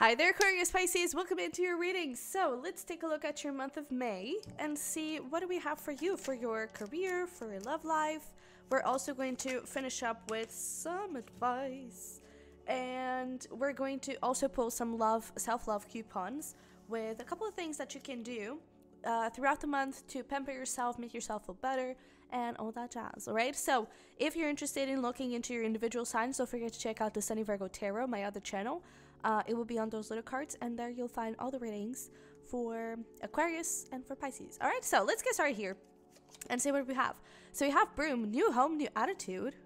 Hi there, Aquarius-Pisces. Welcome into your reading. So let's take a look at your month of May and see what do we have for you for your career, for your love life. We're also going to finish up with some advice, and we're going to also pull some self-love coupons with a couple of things that you can do throughout the month to pamper yourself, make yourself feel better, and all that jazz. All right, so if you're interested in looking into your individual signs, don't forget to check out the Sunny Virgo Tarot, my other channel. It will be on those little cards, and there you'll find all the readings for Aquarius and for Pisces. All right, so let's get started here and see what we have. So we have Broom, new home, new attitude.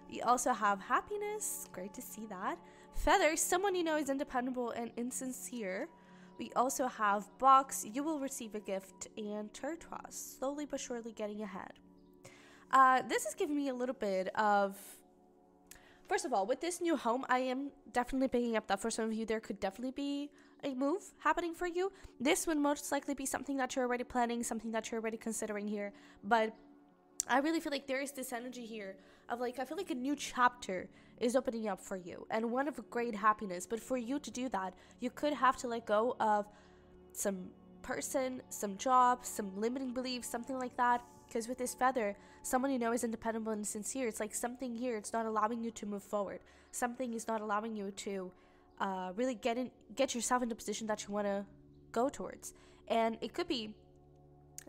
We also have Happiness, great to see that. Feather, someone you know is independable and insincere. We also have Box, you will receive a gift, and Turquoise, slowly but surely getting ahead. This is giving me a little bit of... First of all, with this new home, I am definitely picking up that for some of you, there could definitely be a move happening for you. This would most likely be something that you're already planning, something that you're already considering here. But I really feel like there is this energy here of like, I feel like a new chapter is opening up for you and one of great happiness. But for you to do that, you could have to let go of some person, some job, some limiting beliefs, something like that. Because with this feather, someone you know is independent and sincere. It's like something here, it's not allowing you to move forward. Something is not allowing you to really get yourself in the position that you want to go towards. And it could be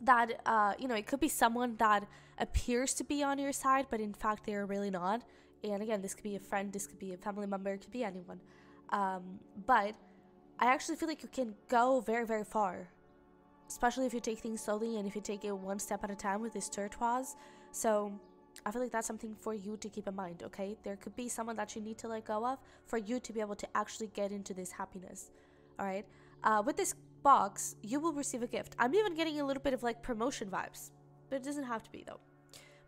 that, it could be someone that appears to be on your side, but in fact, they're really not. And again, this could be a friend, this could be a family member, it could be anyone. But I actually feel like you can go very, very far, especially if you take things slowly and if you take it one step at a time with this Turquoise. So I feel like that's something for you to keep in mind, okay? There could be someone that you need to let go of for you to be able to actually get into this happiness, all right? With this Box, you will receive a gift. I'm even getting a little bit of like promotion vibes, but it doesn't have to be though.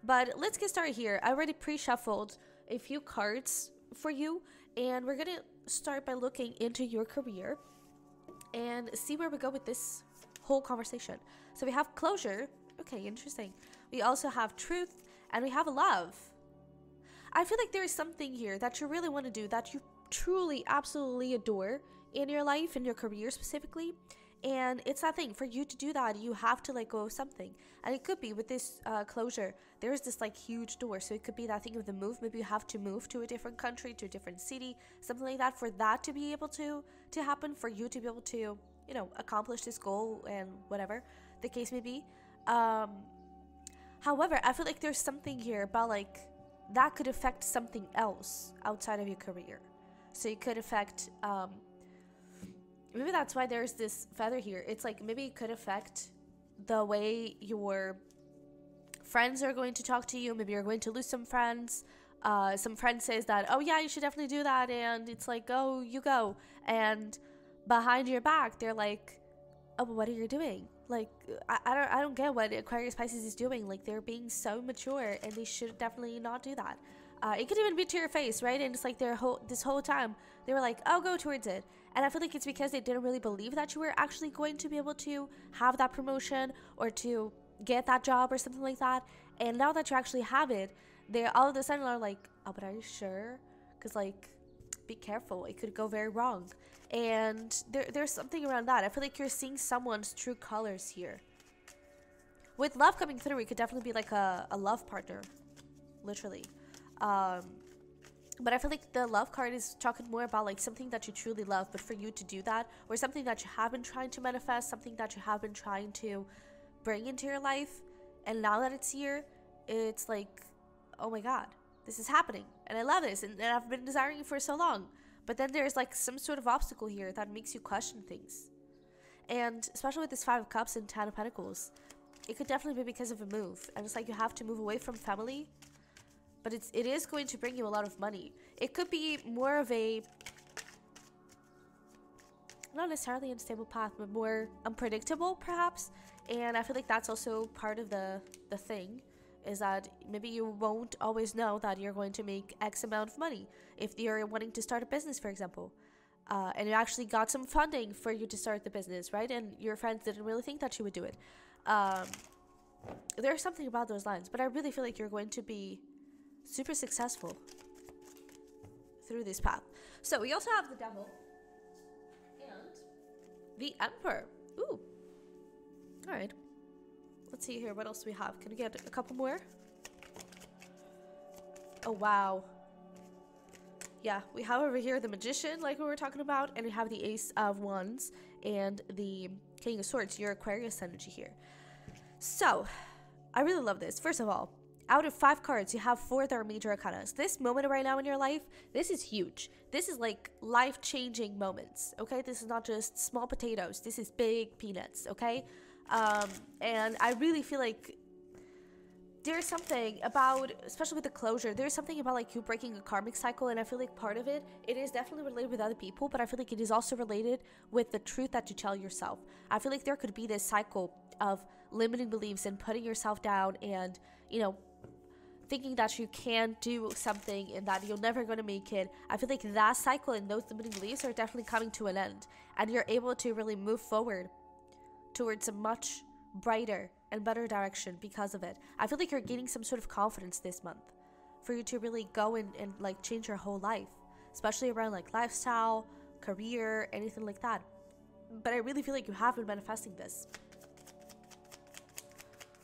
But let's get started here. I already pre-shuffled a few cards for you, and we're gonna start by looking into your career and see where we go with this whole conversation. So we have Closure. Okay, interesting. We also have Truth, and we have Love. I feel like there is something here that you really want to do, that you truly, absolutely adore in your life, in your career specifically. And it's that thing. For you to do that, you have to let go of something. And it could be with this Closure, there's this like huge door. So it could be that thing of the move. Maybe you have to move to a different country, to a different city, something like that, for that to be able to happen, for you to be able to, accomplish this goal and whatever the case may be. However, I feel like there's something here about like that could affect something else outside of your career. So it could affect, maybe that's why there's this feather here. It's like maybe it could affect the way your friends are going to talk to you. Maybe you're going to lose some friends. Some friend says that, oh yeah, you should definitely do that. And it's like, oh, you go. And behind your back, they're like, oh, but what are you doing? Like, I don't get what Aquarius-Pisces is doing. Like, they're being so mature, and they should definitely not do that. It could even be to your face, right? And it's like this whole time, they were like, oh, go towards it. And I feel like it's because they didn't really believe that you were actually going to be able to have that promotion or to get that job or something like that. And now that you actually have it, they all of a sudden are like, oh, but are you sure? Because, like, be careful. It could go very wrong. And there's something around that. I feel like you're seeing someone's true colors here. With Love coming through, it could definitely be like a love partner, literally. But I feel like the Love card is talking more about like something that you truly love, but for you to do that, or something that you have been trying to manifest, something that you have been trying to bring into your life, and now that it's here, it's like, oh my god, this is happening, and I love this, and I've been desiring it for so long. But then there's like some sort of obstacle here that makes you question things. And especially with this 5 of Cups and 10 of Pentacles, it could definitely be because of a move. And it's like you have to move away from family, but it is going to bring you a lot of money. It could be more of a, not necessarily unstable path, but more unpredictable perhaps. And I feel like that's also part of the thing, is that maybe you won't always know that you're going to make X amount of money. If you're wanting to start a business, for example, and you actually got some funding for you to start the business, right? And your friends didn't really think that you would do it. There's something about those lines, but I really feel like you're going to be super successful through this path. So we also have the Devil. The Emperor. Ooh. All right. Let's see here. What else do we have? Can we get a couple more? Oh, wow. Yeah, we have over here the Magician, like we were talking about, and we have the Ace of Wands and the King of Swords, your Aquarius energy here. So, I really love this. First of all, out of 5 cards, you have 4 that are major arcanas. This moment right now in your life, this is huge. This is like life-changing moments, okay? This is not just small potatoes. This is big peanuts, okay? And I really feel like there's something about, especially with the closure, there's something about like you breaking a karmic cycle, and I feel like part of it is definitely related with other people, but I feel like it is also related with the truth that you tell yourself. I feel like there could be this cycle of limiting beliefs and putting yourself down and, you know, thinking that you can't do something and that you're never going to make it. I feel like that cycle and those limiting beliefs are definitely coming to an end, and you're able to really move forward towards a much brighter and better direction because of it. I feel like you're gaining some sort of confidence this month for you to really go and like change your whole life, especially around like lifestyle, career, anything like that. But I really feel like you have been manifesting this.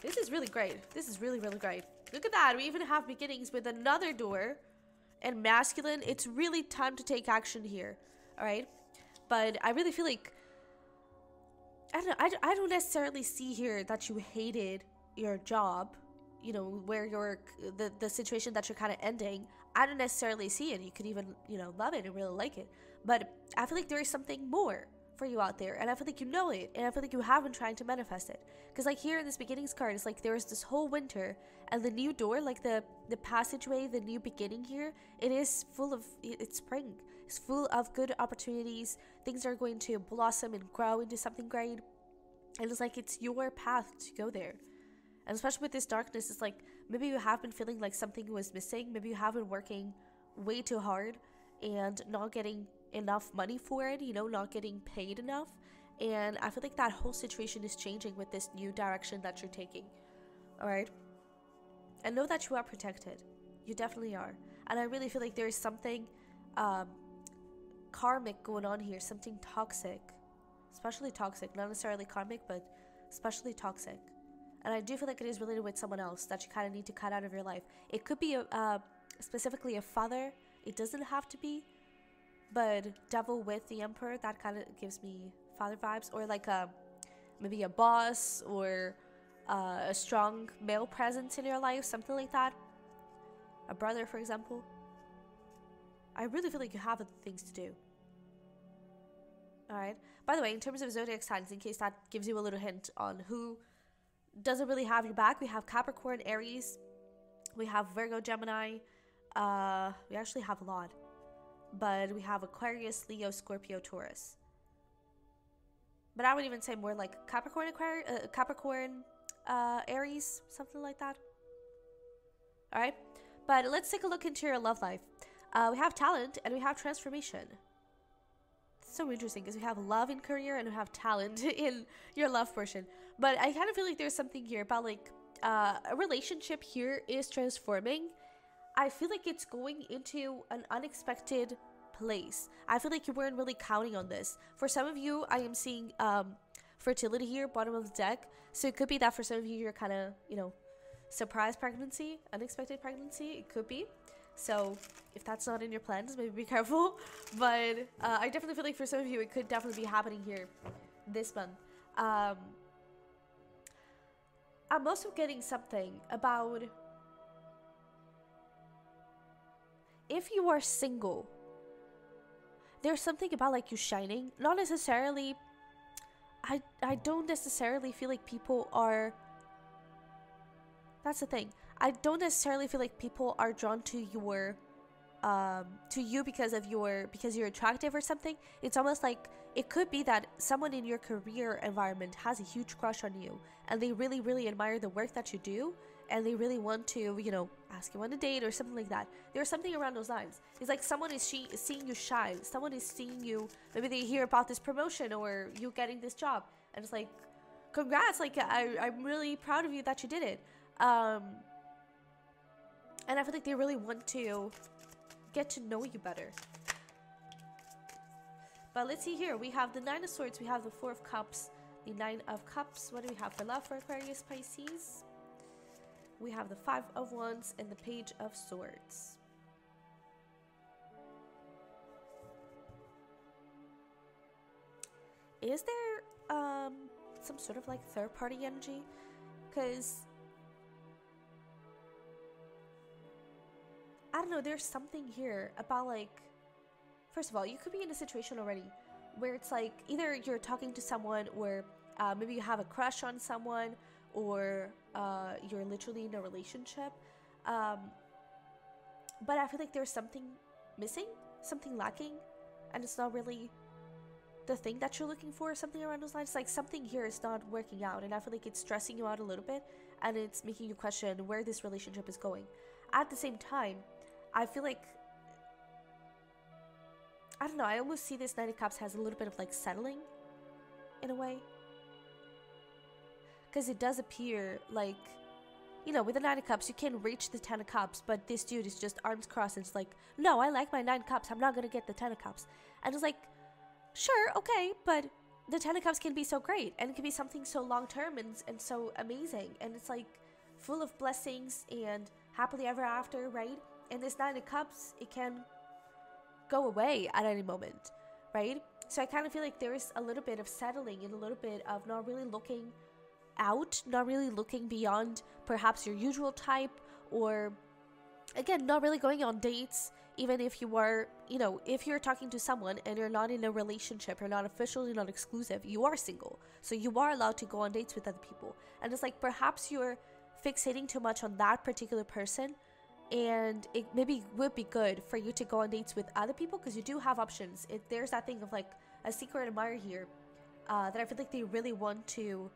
This is really great. This is really, really great. Look at that. We even have beginnings with another door and masculine. It's really time to take action here. All right. But I really feel like, I don't necessarily see here that you hated your job, you know, where you're, the situation that you're kind of ending. I don't necessarily see it. You could even, you know, love it and really like it. But I feel like there is something more for you out there, and I feel like you know it, and I feel like you have been trying to manifest it. Because like here in this beginnings card, it's like there is this whole winter, and the new door, like the passageway, the new beginning here, it is full of, it's spring. It's full of good opportunities. Things are going to blossom and grow into something great. And it's like it's your path to go there. And especially with this darkness, it's like maybe you have been feeling like something was missing. Maybe you have been working way too hard and not getting enough money for it, you know, not getting paid enough. And I feel like that whole situation is changing with this new direction that you're taking. All right. And know that you are protected. You definitely are. And I really feel like there is something karmic going on here, something toxic, especially toxic, not necessarily karmic, but especially toxic. And I do feel like it is related with someone else that you kind of need to cut out of your life. It could be specifically a father. It doesn't have to be, but devil with the emperor, that kind of gives me father vibes. Or like maybe a boss or a strong male presence in your life, something like that. A brother, for example. I really feel like you have other things to do. Alright. By the way, in terms of zodiac signs, in case that gives you a little hint on who doesn't really have your back, we have Capricorn, Aries, we have Virgo, Gemini, we actually have a lot. But we have Aquarius, Leo, Scorpio, Taurus. But I would even say more like Capricorn, Aries, something like that. Alright. But let's take a look into your love life. We have talent and we have transformation. It's so interesting because we have love in career and we have talent in your love portion. But I kind of feel like there's something here about like a relationship here is transforming. I feel like it's going into an unexpected place. I feel like you weren't really counting on this. For some of you, I am seeing fertility here, bottom of the deck. So it could be that for some of you, you're kind of, you know, surprise pregnancy, unexpected pregnancy. It could be. So if that's not in your plans, maybe be careful. But I definitely feel like for some of you, it could definitely be happening here this month. I'm also getting something about if you are single, there's something about like you shining. Not necessarily, I don't necessarily feel like people are, that's the thing. I don't necessarily feel like people are drawn to your because you're attractive or something. It's almost like it could be that someone in your career environment has a huge crush on you and they really, really admire the work that you do and they really want to, you know, ask you on a date or something like that. There's something around those lines. It's like someone is seeing you shine. Someone is seeing you, maybe they hear about this promotion or you getting this job and it's like, congrats, like I'm really proud of you that you did it. And I feel like they really want to get to know you better. But let's see here. We have the Nine of Swords. We have the Four of Cups. The Nine of Cups. What do we have for love for Aquarius-Pisces? We have the Five of Wands and the Page of Swords. Is there some sort of like third party energy? Because I don't know, there's something here about like, first of all, you could be in a situation already where it's like either you're talking to someone or maybe you have a crush on someone, or you're literally in a relationship. But I feel like there's something missing, something lacking, and it's not really the thing that you're looking for, something around those lines. Like something here is not working out, and I feel like it's stressing you out a little bit, and it's making you question where this relationship is going. At the same time, I feel like, I don't know, I almost see this Knight of Cups has a little bit of like settling in a way. Because it does appear like, you know, with the Nine of Cups, you can reach the Ten of Cups, but this dude is just arms crossed and it's like, no, I like my Nine of Cups, I'm not going to get the Ten of Cups. And it's like, sure, okay, but the Ten of Cups can be so great, and it can be something so long-term and so amazing, and it's like full of blessings and happily ever after, right? And this Nine of Cups, it can go away at any moment, right? So I kind of feel like there's a little bit of settling and a little bit of not really looking out, not really looking beyond perhaps your usual type, or again, not really going on dates. Even if you are, you know, if you're talking to someone and you're not in a relationship, you're not officially, not exclusive, you are single. So you are allowed to go on dates with other people. And it's like perhaps you're fixating too much on that particular person, and it maybe would be good for you to go on dates with other people, because you do have options. There's that thing of like a secret admirer here that I feel like they really want to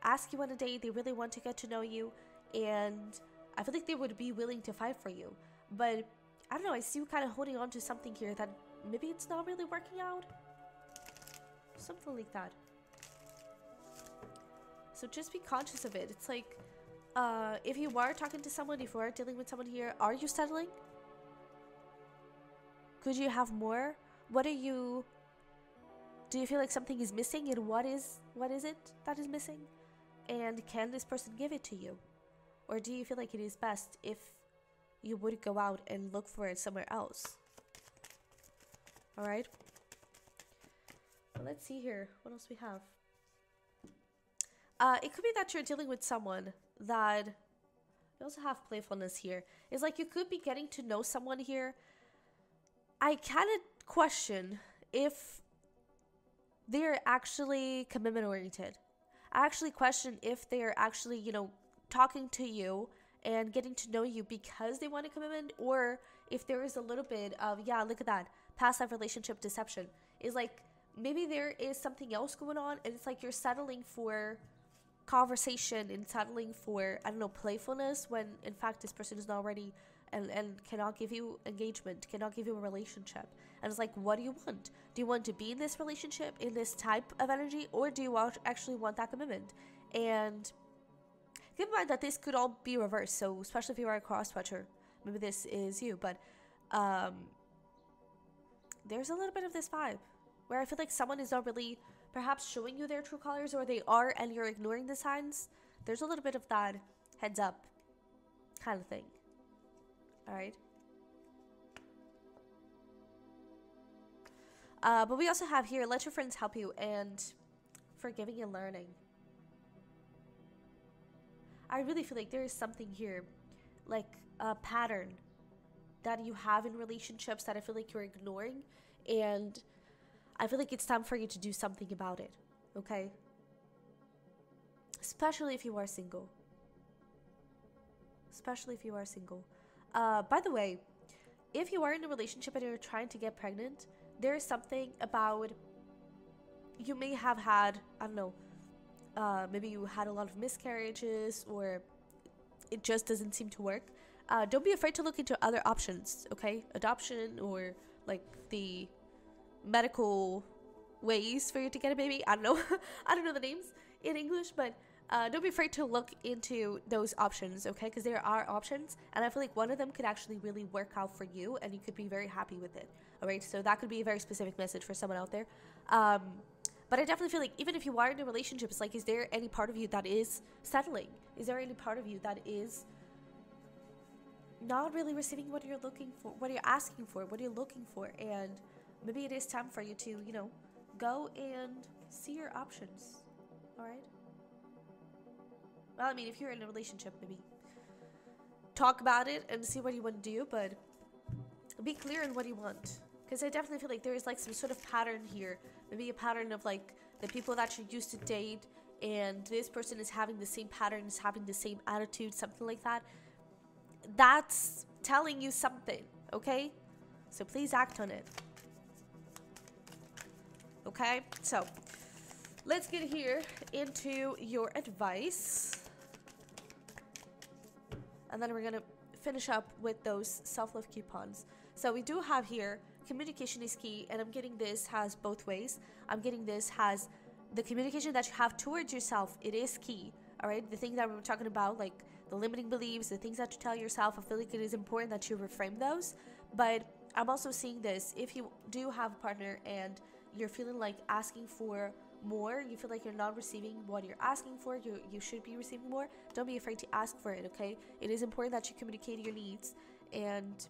ask you on a date. They really want to get to know you, and I feel like they would be willing to fight for you. But I don't know, I see you kind of holding on to something here that maybe it's not really working out. Something like that. So just be conscious of it. It's like, if you are talking to someone, if you are dealing with someone here, are you settling? Could you have more? What are you... Do you feel like something is missing, and what is it that is missing? And can this person give it to you? Or do you feel like it is best if you would go out and look for it somewhere else? Alright. Well, let's see here. What else we have? It could be that you're dealing with someone that... We also have playfulness here. It's like you could be getting to know someone here. I kind of question if they're actually commitment oriented. I actually question if they're actually, you know, talking to you and getting to know you because they want a commitment, or if there is a little bit of, yeah, look at that, past life relationship deception. Is like maybe there is something else going on, and it's like you're settling for conversation and settling for, I don't know, playfulness, when in fact this person is not ready and cannot give you engagement, cannot give you a relationship. And it's like, what do you want? Do you want to be in this relationship, in this type of energy, or do you actually want that commitment? And keep in mind that this could all be reversed, so especially if you are a cross-watcher, maybe this is you, but there's a little bit of this vibe where I feel like someone is not really perhaps showing you their true colors, or they are and you're ignoring the signs. There's a little bit of that heads up kind of thing. Alright. But we also have here, let your friends help you, and forgiving and learning. I really feel like there is something here, like a pattern that you have in relationships that I feel like you're ignoring, and I feel like it's time for you to do something about it, okay? Especially if you are single. Especially if you are single. By the way, if you are in a relationship and you're trying to get pregnant, there is something about, you may have had, I don't know, maybe you had a lot of miscarriages, or it just doesn't seem to work. Don't be afraid to look into other options, okay? Adoption, or like the medical ways for you to get a baby. I don't know. I don't know the names in English, but don't be afraid to look into those options, okay? Because there are options, and I feel like one of them could actually really work out for you, and you could be very happy with it. All right, so that could be a very specific message for someone out there. But I definitely feel like even if you are in a relationship, it's like, is there any part of you that is settling? Is there any part of you that is not really receiving what you're looking for, what you're asking for, what you're looking for? And maybe it is time for you to, you know, go and see your options. All right? Well, I mean, if you're in a relationship, maybe talk about it and see what you want to do, but be clear on what you want. Because I definitely feel like there is like some sort of pattern here. Maybe a pattern of like the people that you used to date, and this person is having the same pattern, is having the same attitude, something like that. That's telling you something, okay? So please act on it. Okay, so let's get here into your advice. And then we're going to finish up with those self-love coupons. So we do have here, communication is key, and I'm getting this has both ways. I'm getting this has the communication that you have towards yourself, it is key, all right? The thing that we were talking about, like the limiting beliefs, the things that you tell yourself, I feel like it is important that you reframe those. But I'm also seeing this, if you do have a partner and you're feeling like asking for more, you feel like you're not receiving what you're asking for, you should be receiving more, don't be afraid to ask for it, okay? It is important that you communicate your needs and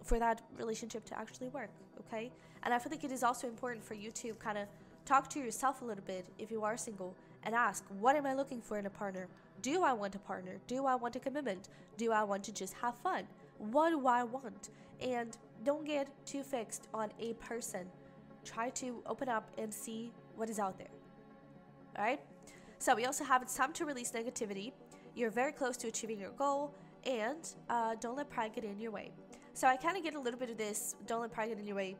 for that relationship to actually work, okay? And I feel like it is also important for you to kind of talk to yourself a little bit if you are single and ask, what am I looking for in a partner? Do I want a partner? Do I want a commitment? Do I want to just have fun? What do I want? And don't get too fixed on a person. Try to open up and see what is out there. All right? So we also have, it's time to release negativity. You're very close to achieving your goal, and don't let pride get in your way. So I kind of get a little bit of this, don't let pride get in your way.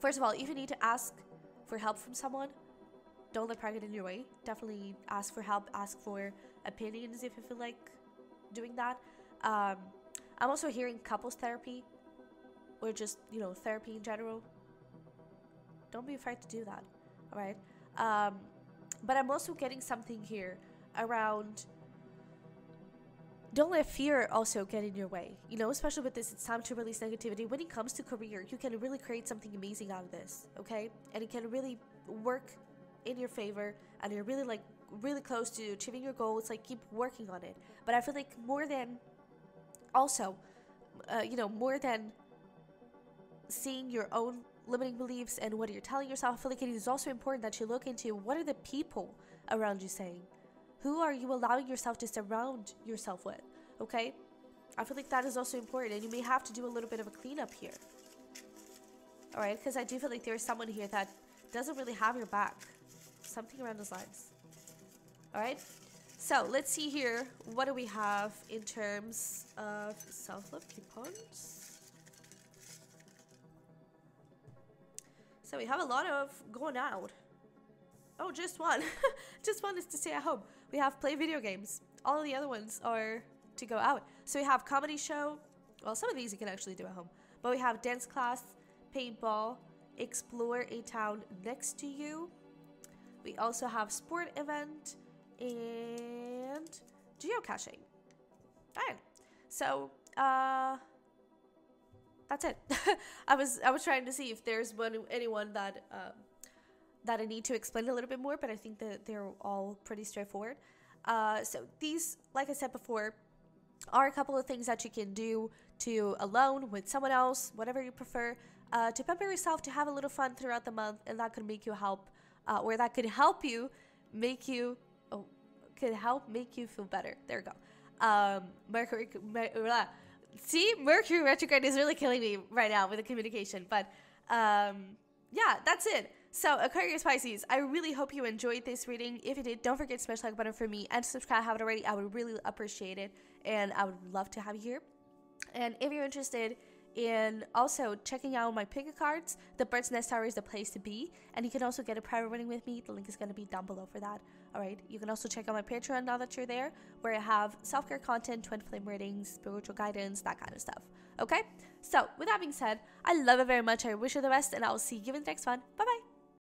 First of all, if you need to ask for help from someone, don't let pride get in your way. Definitely ask for help, ask for opinions if you feel like doing that. I'm also hearing couples therapy, or just, you know, therapy in general. Don't be afraid to do that, all right? But I'm also getting something here around, don't let fear also get in your way. You know, especially with this, it's time to release negativity. When it comes to career, you can really create something amazing out of this, okay? And it can really work in your favor, and you're really like really close to achieving your goal. It's like, keep working on it. But I feel like more than also, you know, more than seeing your own limiting beliefs and what you're telling yourself, I feel like it is also important that you look into what are the people around you saying. Who are you allowing yourself to surround yourself with, okay? I feel like that is also important, and you may have to do a little bit of a cleanup here. All right, because I do feel like there's someone here that doesn't really have your back. Something around those lines. All right, so let's see here. What do we have in terms of self-love coupons? So we have a lot of going out. Oh, just one. Just one is to stay at home. We have play video games. All of the other ones are to go out. So we have comedy show. Well, some of these you can actually do at home. But we have dance class, paintball, explore a town next to you. We also have sport event and geocaching. All right. So, that's it. I was trying to see if there's anyone that I need to explain a little bit more, but I think that they're all pretty straightforward. So these, like I said before, are a couple of things that you can do to alone, with someone else, whatever you prefer, to pamper yourself, to have a little fun throughout the month, and that could make you or that could help you make you, make you feel better. There we go. Mercury retrograde is really killing me right now with the communication, but yeah, that's it. So Aquarius-Pisces, I really hope you enjoyed this reading. If you did, don't forget to smash the like button for me and subscribe if you haven't already. I would really appreciate it, and I would love to have you here. And if you're interested in also checking out my pick cards, the Bird's Nest Tower is the place to be, and you can also get a private reading with me. The link is going to be down below for that. All right, you can also check out my Patreon now that you're there, where I have self-care content, twin flame readings, spiritual guidance, that kind of stuff. Okay, so with that being said, I love it very much. I wish you the best, and I will see you in the next one. Bye bye.